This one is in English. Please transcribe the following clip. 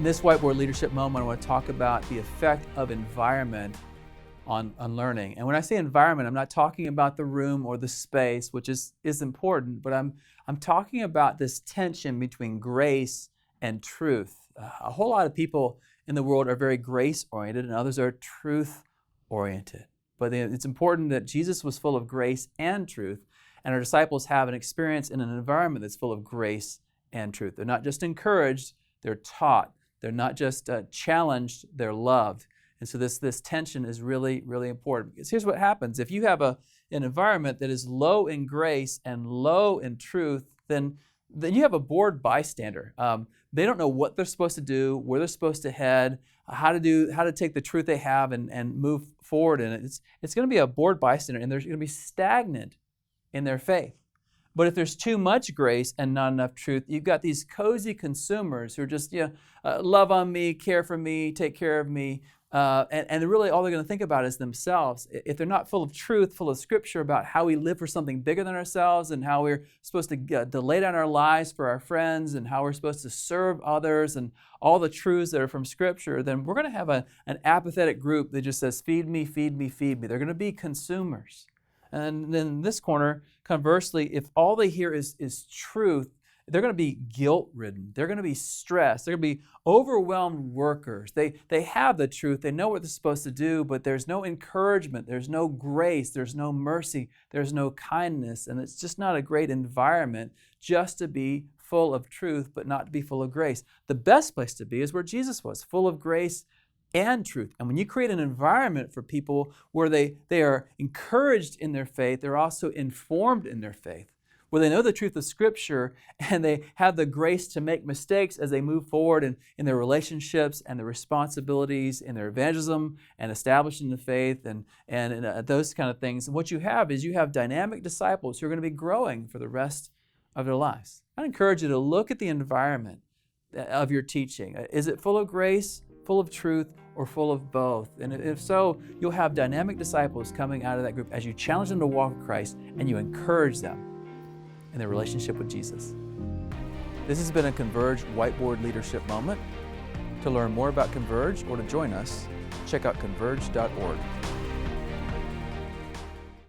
In this whiteboard leadership moment, I want to talk about the effect of environment on learning. And when I say environment, I'm not talking about the room or the space, which is important, but I'm talking about this tension between grace and truth. A whole lot of people in the world are very grace-oriented and others are truth-oriented. But it's important that Jesus was full of grace and truth, and our disciples have an experience in an environment that's full of grace and truth. They're not just encouraged, they're taught. They're not just challenged, they're loved. And so this tension is really, really important. Because here's what happens. If you have an environment that is low in grace and low in truth, then you have a bored bystander. They don't know what they're supposed to do, where they're supposed to head, how to take the truth they have and move forward in it. It's going to be a bored bystander, and they're going to be stagnant in their faith. But if there's too much grace and not enough truth, you've got these cozy consumers who are just, love on me, care for me, take care of me, and really all they're going to think about is themselves. If they're not full of truth, full of Scripture about how we live for something bigger than ourselves and how we're supposed to lay down our lives for our friends and how we're supposed to serve others and all the truths that are from Scripture, then we're going to have an apathetic group that just says, feed me, feed me, feed me. They're going to be consumers. And then in this corner, conversely, if all they hear is truth, they're going to be guilt-ridden. They're going to be stressed. They're going to be overwhelmed workers. They have the truth. They know what they're supposed to do, but there's no encouragement. There's no grace. There's no mercy. There's no kindness. And it's just not a great environment just to be full of truth, but not to be full of grace. The best place to be is where Jesus was, full of grace and truth. And when you create an environment for people where they are encouraged in their faith, they're also informed in their faith, where they know the truth of Scripture and they have the grace to make mistakes as they move forward in their relationships and their responsibilities in their evangelism and establishing the faith and those kind of things. And what you have is you have dynamic disciples who are going to be growing for the rest of their lives. I encourage you to look at the environment of your teaching. Is it full of grace, full of truth, or full of both? And if so, you'll have dynamic disciples coming out of that group as you challenge them to walk with Christ and you encourage them in their relationship with Jesus. This has been a Converge Whiteboard Leadership Moment. To learn more about Converge or to join us, check out converge.org.